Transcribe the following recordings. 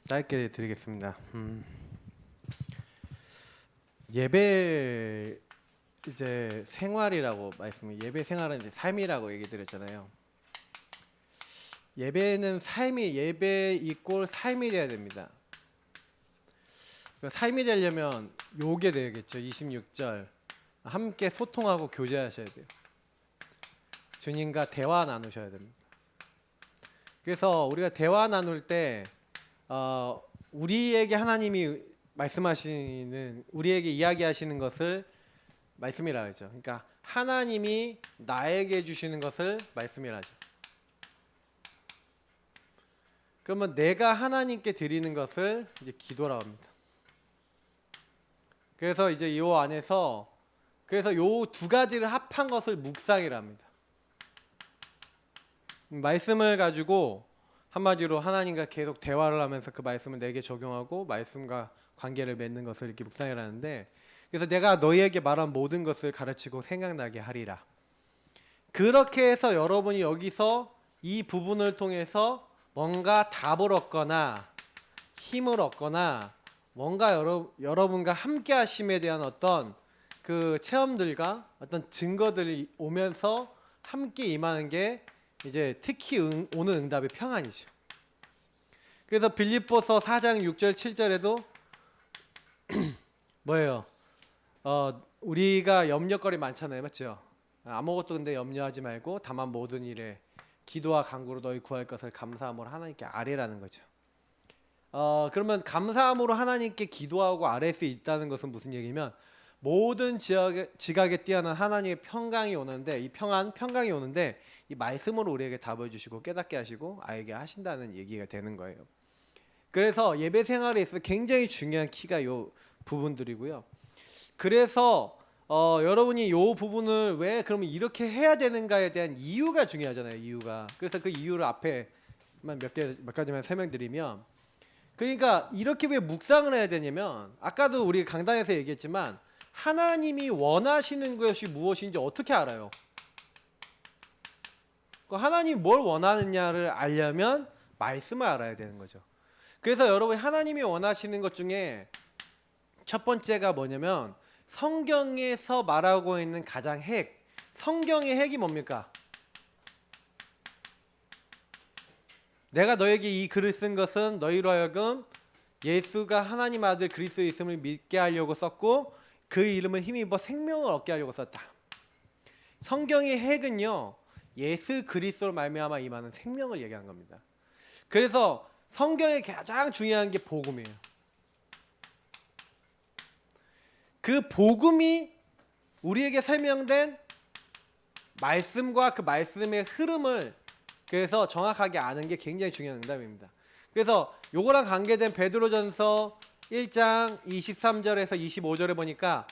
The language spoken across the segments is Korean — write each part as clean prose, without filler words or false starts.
짧게 드리겠습니다. 예배 이제 생활이라고 예배 생활은 이제 삶이라고 얘기 드렸잖아요. 예배는 삶이 예배 이꼴 삶이 돼야 됩니다. 삶이 되려면 요게 되겠죠. 26절 함께 소통하고 교제하셔야 돼요. 주님과 대화 나누셔야 됩니다. 그래서 우리가 대화 나눌 때 우리에게 하나님이 말씀하시는 우리에게 이야기하시는 것을 말씀이라 하죠. 그러니까 하나님이 나에게 주시는 것을 말씀이라 하죠. 그러면 내가 하나님께 드리는 것을 이제 기도라고 합니다. 그래서 이제 이 안에서 그래서 요 두 가지를 합한 것을 묵상이라 합니다. 말씀을 가지고 한마디로 하나님과 계속 대화를 하면서 그 말씀을 내게 적용하고 말씀과 관계를 맺는 것을 이렇게 묵상이라 하는데, 그래서 내가 너희에게 말한 모든 것을 가르치고 생각나게 하리라. 그렇게 해서 여러분이 여기서 이 부분을 통해서 뭔가 답을 얻거나 힘을 얻거나 뭔가 여러분과 함께 하심에 대한 어떤 그 체험들과 어떤 증거들이 오면서 함께 임하는 게 이제 특히 오는 응답의 평안이죠. 그래서 빌립보서 4장 6절 7절에도 뭐예요? 우리가 염려거리 많잖아요, 맞죠? 아무것도 근데 염려하지 말고 다만 모든 일에 기도와 간구로 너희 구할 것을 감사함으로 하나님께 아뢰라는 거죠. 그러면 감사함으로 하나님께 기도하고 아뢰 수 있다는 것은 무슨 얘기냐면 모든 지각에 뛰어난 하나님의 평강이 오는데, 이 평강이 오는데 이 말씀으로 우리에게 답을 주시고 깨닫게 하시고 알게 하신다는 얘기가 되는 거예요. 그래서 예배 생활에 있어서 굉장히 중요한 키가 요 부분들이고요. 그래서 여러분이 요 부분을 왜 그러면 이렇게 해야 되는가에 대한 이유가 중요하잖아요. 이유가. 그래서 그 이유를 앞에만 몇 가지만 설명드리면, 그러니까 이렇게 왜 묵상을 해야 되냐면 아까도 우리 강단에서 얘기했지만 하나님이 원하시는 것이 무엇인지 어떻게 알아요? 하나님이 뭘 원하느냐를 알려면 말씀을 알아야 되는 거죠. 그래서 여러분 하나님이 원하시는 것 중에 첫 번째가 뭐냐면 성경에서 말하고 있는 가장 성경의 핵이 뭡니까? 내가 너에게 이 글을 쓴 것은 너희로 하여금 예수가 하나님 아들 그리스도의 있음을 믿게 하려고 썼고 그 이름을 힘입어 생명을 얻게 하려고 썼다. 성경의 핵은요, 예수 그리스도로 말미암아 임하는 생명을 얘기한 겁니다. 그래서 성경에 가장 중요한 게 복음이에요. 그 복음이 우리에게 설명된 말씀과 그 말씀의 흐름을 그래서 정확하게 아는 게 굉장히 중요한 응답입니다. 그래서 요거랑 관계된 베드로전서 1장 23절에서 25절에 보니까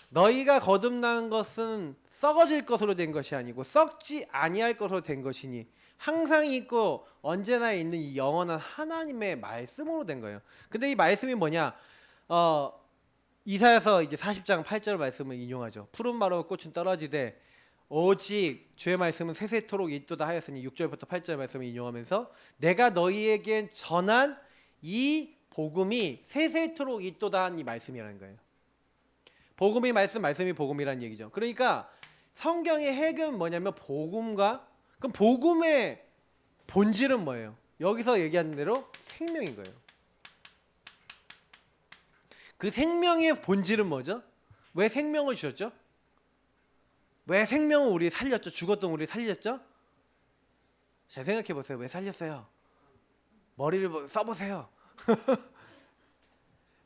너희가 거듭난 것은 썩어질 것으로 된 것이 아니고 썩지 아니할 것으로 된 것이니 항상 있고 언제나 있는 이 영원한 하나님의 말씀으로 된 거예요. 근데 이 말씀이 뭐냐? 이사야서 이제 40장 8절 말씀을 인용하죠. 푸른 마루 꽃은 떨어지되 오직 주의 말씀은 세세토록 있도다 하였으니 6절부터 8절 말씀을 인용하면서 내가 너희에게 전한 이 복음이 세세토록 있도다 한 이 말씀이라는 거예요. 복음이 말씀이 복음이라는 얘기죠. 그러니까 성경의 핵은 뭐냐면 복음과, 그럼 복음의 본질은 뭐예요? 여기서 얘기하는 대로 생명인 거예요. 그 생명의 본질은 뭐죠? 왜 생명을 주셨죠? 왜 생명을 우리 살렸죠? 죽었던 우리 살렸죠? 잘 생각해 보세요. 왜 살렸어요? 머리를 써보세요.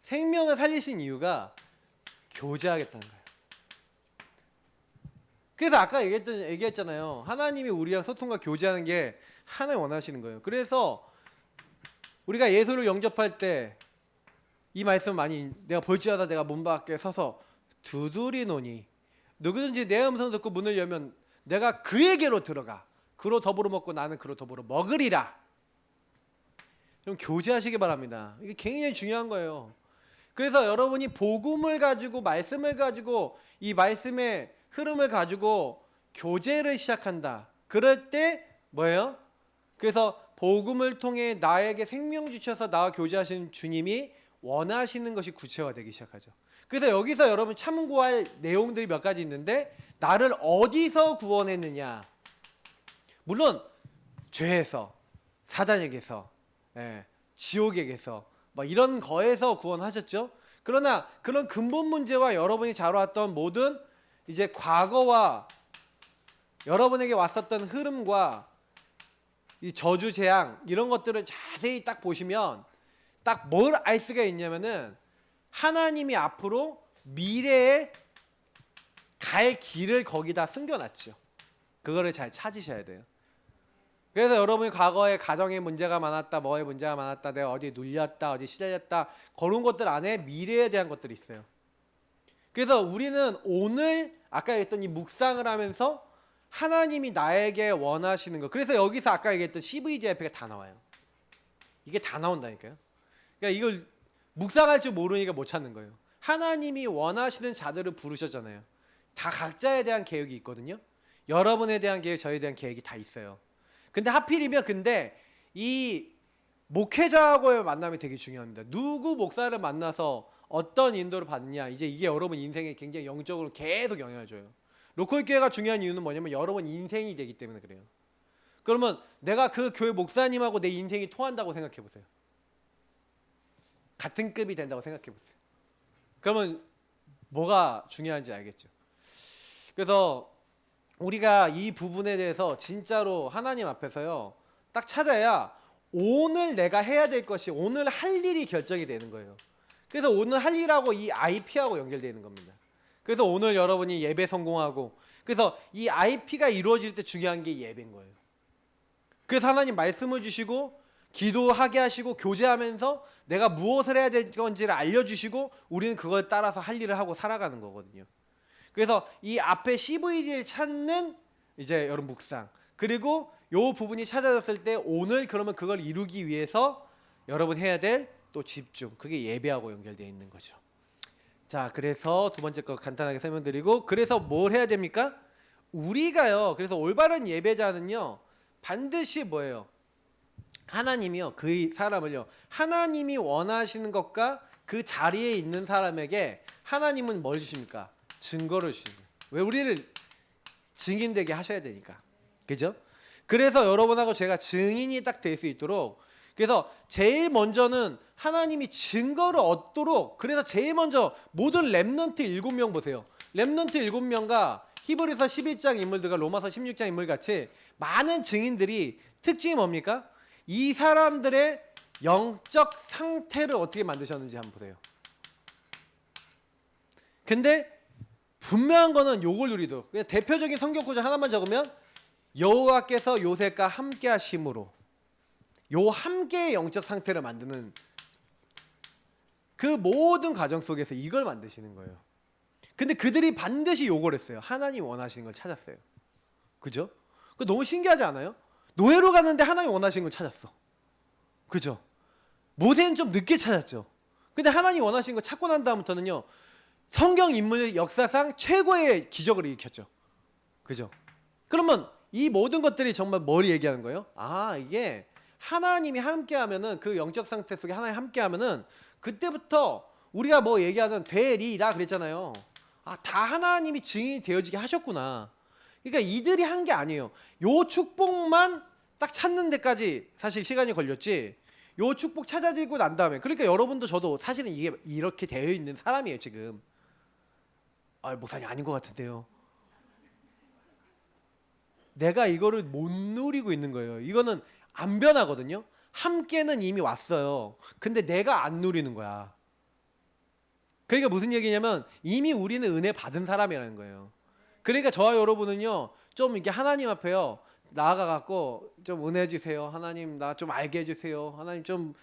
생명을 살리신 이유가 교제하겠다는 거예요. 그래서 아까 얘기했잖아요. 하나님이 우리랑 소통과 교제하는 게 하나님 원하시는 거예요. 그래서 우리가 예수를 영접할 때 이 말씀 많이 내가 볼지어다 내가 문 밖에 서서 두드리노니 누구든지 내 음성 듣고 문을 열면 내가 그에게로 들어가 그로 더불어 먹고 나는 그로 더불어 먹으리라. 그럼 교제하시기 바랍니다. 이게 굉장히 중요한 거예요. 그래서 여러분이 복음을 가지고 말씀을 가지고 이 말씀의 흐름을 가지고 교제를 시작한다. 그럴 때 뭐예요? 그래서 복음을 통해 나에게 생명 주셔서 나와 교제하시는 주님이 원하시는 것이 구체화되기 시작하죠. 그래서 여기서 여러분 참고할 내용들이 몇 가지 있는데, 나를 어디서 구원했느냐. 물론 죄에서, 사단에게서, 지옥에게서 막 이런 거에서 구원하셨죠. 그러나 그런 근본 문제와 여러분이 자라왔던 모든 이제 과거와 여러분에게 왔었던 흐름과 이 저주 재앙 이런 것들을 자세히 딱 보시면 딱 뭘 알 수가 있냐면은, 하나님이 앞으로 미래에 갈 길을 거기다 숨겨놨죠. 그거를 잘 찾으셔야 돼요. 그래서 여러분이 과거에 가정에 문제가 많았다, 뭐에 문제가 많았다, 내가 어디 눌렸다, 어디 시달렸다, 그런 것들 안에 미래에 대한 것들이 있어요. 그래서 우리는 오늘 아까 얘기했던 이 묵상을 하면서 하나님이 나에게 원하시는 것, 그래서 여기서 아까 얘기했던 CVDIP가 다 나와요. 이게 다 나온다니까요. 그러니까 이걸 묵상할 줄 모르니까 못 찾는 거예요. 하나님이 원하시는 자들을 부르셨잖아요. 다 각자에 대한 계획이 있거든요. 여러분에 대한 계획, 저에 대한 계획이 다 있어요. 근데 하필이면 이 목회자하고의 만남이 되게 중요합니다. 누구 목사를 만나서 어떤 인도를 받느냐, 이제 이게 여러분 인생에 굉장히 영적으로 계속 영향을 줘요. 로컬 교회가 중요한 이유는 뭐냐면 여러분 인생이 되기 때문에 그래요. 그러면 내가 그 교회 목사님하고 내 인생이 통한다고 생각해 보세요. 같은 급이 된다고 생각해 보세요. 그러면 뭐가 중요한지 알겠죠. 그래서 우리가 이 부분에 대해서 진짜로 하나님 앞에서요 딱 찾아야 오늘 내가 해야 될 것이, 오늘 할 일이 결정이 되는 거예요. 그래서 오늘 할 일하고 이 IP하고 연결되는 겁니다. 그래서 오늘 여러분이 예배 성공하고, 그래서 이 IP가 이루어질 때 중요한 게 예배인 거예요. 그래서 하나님 말씀을 주시고 기도하게 하시고 교제하면서 내가 무엇을 해야 될 건지를 알려주시고 우리는 그걸 따라서 할 일을 하고 살아가는 거거든요. 그래서 이 앞에 CVD를 찾는 이제 여러분 묵상, 그리고 요 부분이 찾아졌을 때 오늘 그러면 그걸 이루기 위해서 여러분 해야 될 또 집중, 그게 예배하고 연결되어 있는 거죠. 자, 그래서 두 번째 거 간단하게 설명드리고, 그래서 뭘 해야 됩니까? 우리가요, 그래서 올바른 예배자는요 반드시 뭐예요? 하나님이요 그 사람을요, 하나님이 원하시는 것과 그 자리에 있는 사람에게 하나님은 뭘 주십니까? 증거를 주시는 거예요. 왜? 우리를 증인되게 하셔야 되니까. 그죠? 그래서 여러분하고 제가 증인이 딱 될 수 있도록, 그래서 제일 먼저는 하나님이 증거를 얻도록, 그래서 제일 먼저 모든 렘넌트 7명 보세요. 렘넌트 7명과 히브리서 11장 인물들과 로마서 16장 인물 같이 많은 증인들이 특징이 뭡니까? 이 사람들의 영적 상태를 어떻게 만드셨는지 한번 보세요. 근데 분명한 거는 요걸 누리도록, 그냥 대표적인 성경 구절 하나만 적으면 여호와께서 요셉과 함께 하심으로, 요 함께의 영적 상태를 만드는 그 모든 과정 속에서 이걸 만드시는 거예요. 근데 그들이 반드시 요걸 했어요. 하나님 원하시는 걸 찾았어요. 그죠? 그 너무 신기하지 않아요? 노예로 갔는데 하나님 원하시는 걸 찾았어. 그죠? 모세는 좀 늦게 찾았죠. 근데 하나님 원하시는 걸 찾고 난 다음부터는요 성경 인물 역사상 최고의 기적을 일으켰죠. 그죠? 그러면 이 모든 것들이 정말 뭘 얘기하는 거예요? 아, 이게 하나님이 함께하면은, 그 영적 상태 속에 하나님 함께하면은 그때부터 우리가 뭐 얘기하는 되리라 그랬잖아요. 아, 다 하나님이 증인이 되어지게 하셨구나. 그러니까 이들이 한 게 아니에요. 요 축복만 딱 찾는 데까지 사실 시간이 걸렸지. 요 축복 찾아지고 난 다음에, 그러니까 여러분도 저도 사실은 이게 이렇게 되어 있는 사람이에요 지금. 아, 목사님 아닌 것 같은데요. 내가 이거를 못 누리고 있는 거예요. 이거는 안 변하거든요. 함께는 이미 왔어요. 근데 내가 안 누리는 거야. 그러니까 무슨 얘기냐면 이미 우리는 은혜 받은 사람이라는 거예요. 그러니까 저와 여러분은요 좀 이렇게 하나님 앞에요 나아가 갖고 좀 은혜 주세요. 하나님 나 좀 알게 해주세요. 하나님 좀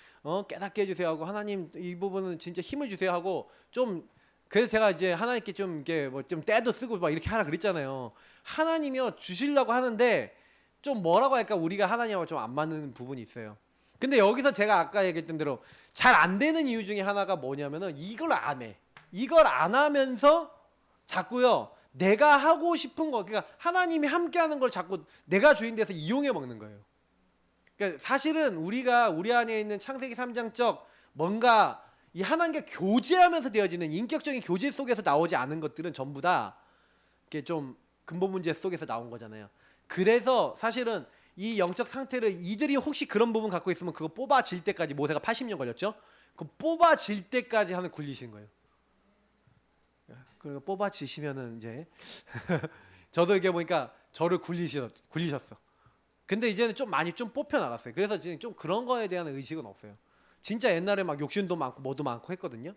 깨닫게 해주세요 하고, 하나님 이 부분은 진짜 힘을 주세요 하고, 좀 그래서 제가 이제 하나님께 좀 이게 뭐 좀 때도 쓰고 막 이렇게 하라 그랬잖아요. 하나님이요 주시려고 하는데 좀 뭐라고 할까, 우리가 하나님하고 좀 안 맞는 부분이 있어요. 근데 여기서 제가 아까 얘기했던 대로 잘 안 되는 이유 중에 하나가 뭐냐면은 이걸 안 해. 이걸 안 하면서 자꾸요 내가 하고 싶은 거, 그러니까 하나님이 함께하는 걸 자꾸 내가 주인 돼서 이용해 먹는 거예요. 그러니까 사실은 우리가 우리 안에 있는 창세기 3장적 뭔가 이 하나님과 교제하면서 되어지는 인격적인 교제 속에서 나오지 않은 것들은 전부 다 이렇게 좀 근본 문제 속에서 나온 거잖아요. 그래서 사실은 이 영적 상태를 이들이 혹시 그런 부분 갖고 있으면 그거 뽑아질 때까지 모세가 80년 걸렸죠. 그 뽑아질 때까지 하는 굴리신 거예요. 그리고 뽑아지시면은 이제 저도 이게 보니까 저를 굴리셨어. 근데 이제는 좀 많이 좀 뽑혀 나갔어요. 그래서 지금 좀 그런 거에 대한 의식은 없어요. 진짜 옛날에 막 욕심도 많고 뭐도 많고 했거든요.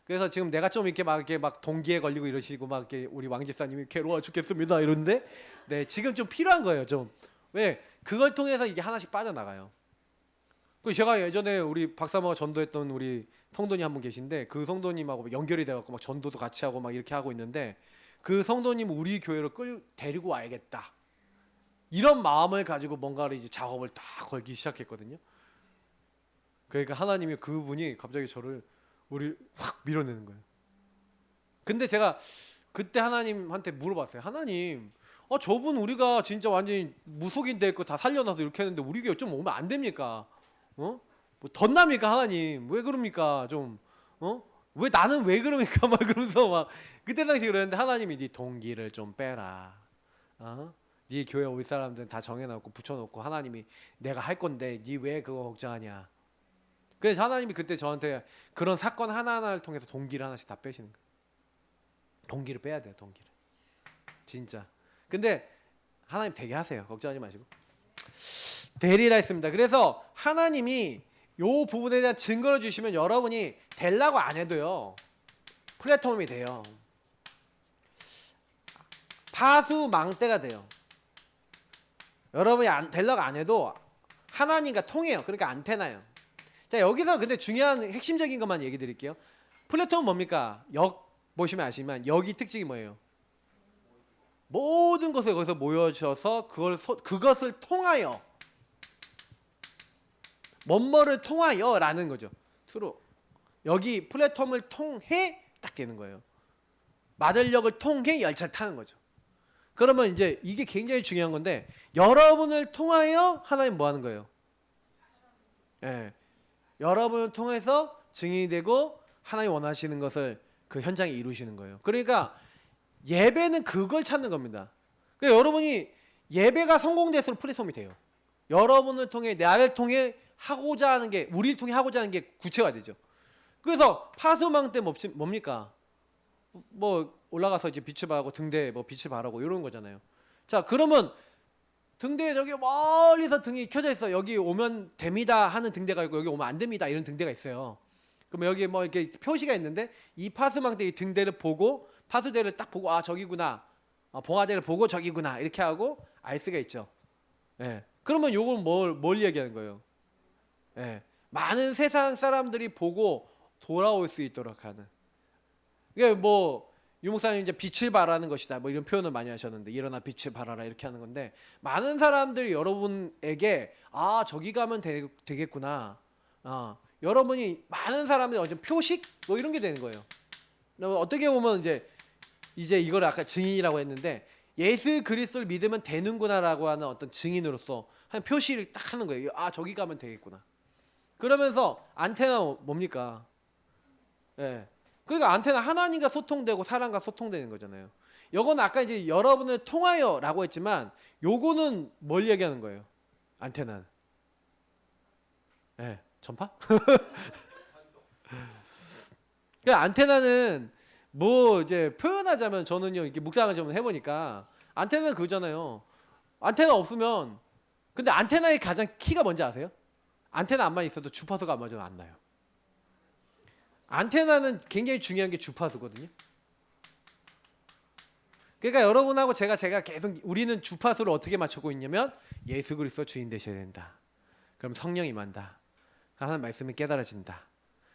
그래서 지금 내가 좀 이렇게 막 동기에 걸리고 이러시고 막 이렇게 우리 왕 집사님이 괴로워 죽겠습니다 이러는데 네 지금 좀 필요한 거예요 좀. 왜 그걸 통해서 이게 하나씩 빠져나가요. 그 제가 예전에 우리 박사모가 전도했던 우리 성도님 한 분 계신데 그 성도님하고 연결이 돼갖고 막 전도도 같이 하고 막 이렇게 하고 있는데 그 성도님 우리 교회로 데리고 와야겠다 이런 마음을 가지고 뭔가를 이제 작업을 다 걸기 시작했거든요. 그러니까 하나님이 그분이 갑자기 저를 우리 확 밀어내는 거예요. 근데 제가 그때 하나님한테 물어봤어요. 하나님, 저분 우리가 진짜 완전히 무속인 됐고 다 살려놔서 이렇게 했는데 우리 교회 좀 오면 안 됩니까? 뭐 덧납니까 하나님? 왜 그럽니까? 좀 왜 나는 왜 그럽니까? 막 그러면서 막 그때 당시 그랬는데 하나님이 네 동기를 좀 빼라. 네 교회 올 사람들은 다 정해놓고 붙여놓고 하나님이 내가 할 건데 네 왜 그거 걱정하냐? 그래서 하나님이 그때 저한테 그런 사건 하나하나를 통해서 동기를 하나씩 다 빼시는 거예요. 동기를 빼야 돼요, 동기를. 진짜. 근데 하나님 되게 하세요. 걱정하지 마시고. 되리라 했습니다. 그래서 하나님이 요 부분에 대한 증거를 주시면 여러분이 되려고 안 해도요. 플랫폼이 돼요. 파수망대가 돼요. 여러분이 되려고 안 해도 하나님과 통해요. 그러니까 안테나요. 자 여기서 근데 중요한 핵심적인 것만 얘기 드릴게요. 플랫폼은 뭡니까? 보시면 아시지만 여기 특징이 뭐예요? 모든 것을 거기서 모여져서 그것을 통하여 뭐뭐를 통하여라는 거죠. 서로 여기 플랫폼을 통해 딱 되는 거예요. 마들력을 통해 열차를 타는 거죠. 그러면 이제 이게 굉장히 중요한 건데 여러분을 통하여 하나님 뭐 하는 거예요? 예. 여러분을 통해서 증인이 되고 하나님 원하시는 것을 그 현장에 이루시는 거예요. 그러니까 예배는 그걸 찾는 겁니다. 그러니까 여러분이 예배가 성공될수록 플랫폼이 돼요. 여러분을 통해 나를 통해 하고자 하는 게 우리를 통해 하고자 하는 게 구체화되죠. 그래서 파수망 때 뭡니까? 뭐 올라가서 이제 빛을 발하고 등대에 뭐 빛을 발하고 이런 거잖아요. 자 그러면 등대에 저기 멀리서 등이 켜져 있어. 여기 오면 됩니다 하는 등대가 있고 여기 오면 안 됩니다 이런 등대가 있어요. 그러면 여기 뭐 이렇게 표시가 있는데 이 파수망대 이 등대를 보고 파수대를 딱 보고 아 저기구나. 봉화대를 보고 저기구나 이렇게 하고 알 수가 있죠. 예. 그러면 요건 뭘 얘기하는 거예요? 예. 많은 세상 사람들이 보고 돌아올 수 있도록 하는. 이게 뭐 유목사님 이제 빛을 발하는 것이다 뭐 이런 표현을 많이 하셨는데 일어나 빛을 발하라 이렇게 하는 건데 많은 사람들이 여러분에게 아 저기 가면 되겠구나 여러분이 많은 사람들이 어떤 표식 뭐 이런 게 되는 거예요. 어떻게 보면 이제 이걸 아까 증인이라고 했는데 예수 그리스도를 믿으면 되는구나라고 하는 어떤 증인으로서 한 표시를 딱 하는 거예요. 아 저기 가면 되겠구나. 그러면서 안테나 뭡니까? 예. 그러니까 안테나 하나님과 소통되고 사람과 소통되는 거잖아요. 요거는 아까 이제 여러분을 통하여라고 했지만 요거는 뭘 얘기하는 거예요? 안테나는. 예. 전파? 그러니까 안테나는 뭐 이제 표현하자면 저는요 이렇게 묵상을 좀 해보니까 안테나는 그거잖아요. 안테나 없으면 근데 안테나의 가장 키가 뭔지 아세요? 안테나 안만 있어도 주파수가 안 맞으면 안 나요. 안테나는 굉장히 중요한 게 주파수거든요. 그러니까 여러분하고 제가 계속 우리는 주파수를 어떻게 맞추고 있냐면 예수 그리스도 주인 되셔야 된다. 그럼 성령이 임한다. 하나님 말씀이 깨달아진다.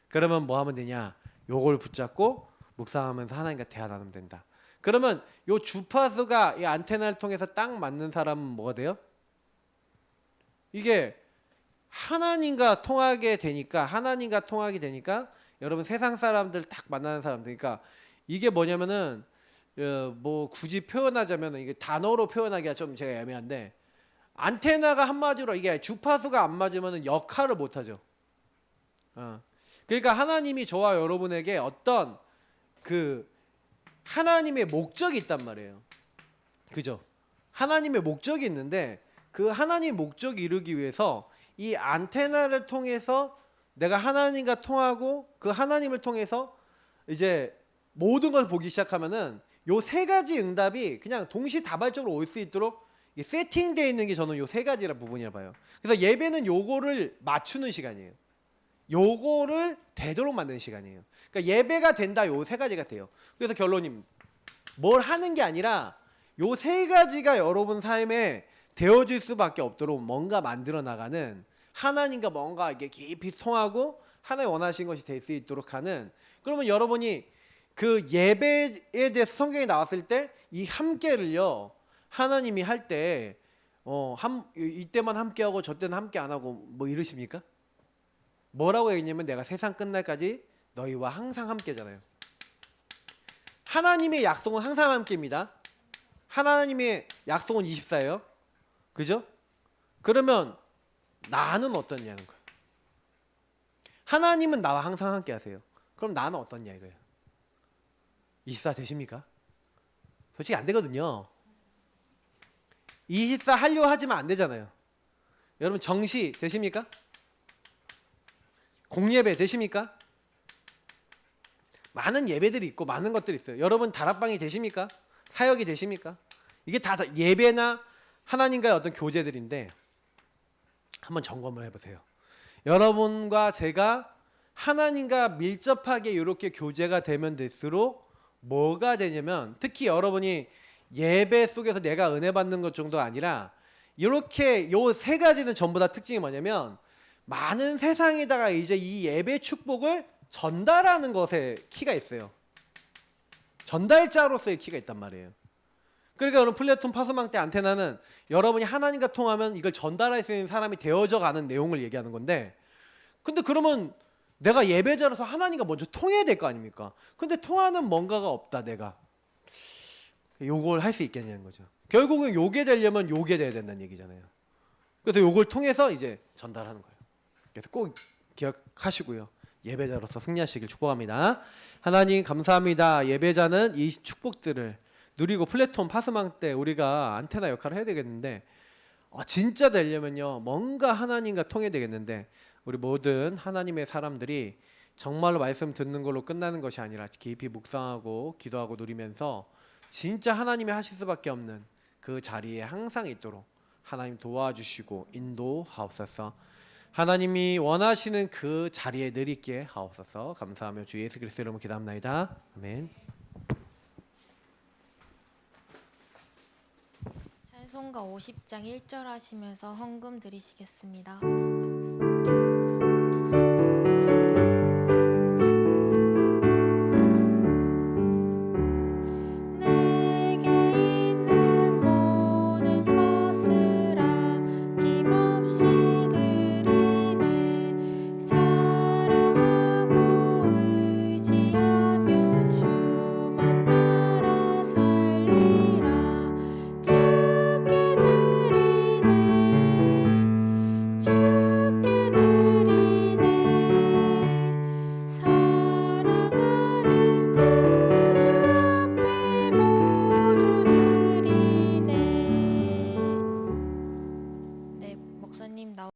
그러면 뭐 하면 되냐? 요걸 붙잡고 묵상하면서 하나님과 대화 나누면 된다. 그러면 요 주파수가 이 안테나를 통해서 딱 맞는 사람은 뭐가 돼요? 이게 하나님과 통하게 되니까 여러분 세상 사람들 딱 만나는 사람들 그러니까 이게 뭐냐면은 뭐 굳이 표현하자면 이게 단어로 표현하기가 좀 제가 애매한데 안테나가 한마디로 이게 주파수가 안 맞으면 역할을 못 하죠. 그러니까 하나님이 저와 여러분에게 어떤 그 하나님의 목적이 있단 말이에요. 그죠? 하나님의 목적이 있는데 그 하나님 목적을 이루기 위해서 이 안테나를 통해서 내가 하나님과 통하고 그 하나님을 통해서 이제 모든 걸 보기 시작하면은 요 세 가지 응답이 그냥 동시다발적으로 올 수 있도록 세팅되어 있는 게 저는 요 세 가지라 부분이라 봐요. 그래서 예배는 요거를 맞추는 시간이에요. 요거를 되도록 만드는 시간이에요. 그러니까 예배가 된다 요 세 가지가 돼요. 그래서 결론이 뭘 하는 게 아니라 요 세 가지가 여러분 삶에 되어질 수밖에 없도록 뭔가 만들어 나가는 하나님과 뭔가 이게 깊이 통하고 하나님 원하신 것이 될 수 있도록 하는 그러면 여러분이 그 예배에 대해서 성경에 나왔을 때 이 함께를요 하나님이 할 때 이때만 함께하고 저 때는 함께 안 하고 뭐 이러십니까? 뭐라고 얘기했냐면 내가 세상 끝날까지 너희와 항상 함께잖아요. 하나님의 약속은 항상 함께입니다. 하나님의 약속은 24예요. 그죠? 그러면 나는 어떠냐는 거예요. 하나님은 나와 항상 함께 하세요. 그럼 나는 어떠냐 이거예요. 24 되십니까? 솔직히 안 되거든요. 24 하려고 하지만 안 되잖아요. 여러분 정시 되십니까? 공예배 되십니까? 많은 예배들이 있고 많은 것들이 있어요. 여러분 다락방이 되십니까? 사역이 되십니까? 이게 다 예배나 하나님과의 어떤 교제들인데 한번 점검을 해보세요. 여러분과 제가 하나님과 밀접하게 이렇게 교제가 되면 될수록 뭐가 되냐면 특히 여러분이 예배 속에서 내가 은혜 받는 것 정도가 아니라 이렇게 요 세 가지는 전부 다 특징이 뭐냐면 많은 세상에다가 이제 이 예배 축복을 전달하는 것에 키가 있어요. 전달자로서의 키가 있단 말이에요. 그러니까 여러분 플래톤 파수망 때 안테나는 여러분이 하나님과 통하면 이걸 전달할 수 있는 사람이 되어져 가는 내용을 얘기하는 건데 근데 그러면 내가 예배자로서 하나님과 먼저 통해야 될 거 아닙니까? 근데 통하는 뭔가가 없다 내가 요걸 할 수 있겠냐는 거죠. 결국은 요게 되려면 요게 돼야 된다는 얘기잖아요. 그래서 요걸 통해서 이제 전달하는 거예요. 그래서 꼭 기억하시고요. 예배자로서 승리하시길 축복합니다. 하나님 감사합니다. 예배자는 이 축복들을 누리고 플래톤 파스망 때 우리가 안테나 역할을 해야 되겠는데 진짜 되려면요 뭔가 하나님과 통해야 되겠는데 우리 모든 하나님의 사람들이 정말로 말씀 듣는 걸로 끝나는 것이 아니라 깊이 묵상하고 기도하고 누리면서 진짜 하나님이 하실 수밖에 없는 그 자리에 항상 있도록 하나님 도와주시고 인도하옵소서. 하나님이 원하시는 그 자리에 늘 있게 하옵소서. 감사하며 주 예수 그리스도 이름으로 기도합나이다. 아멘. 찬송가 50장 1절 하시면서 헌금 드리시겠습니다.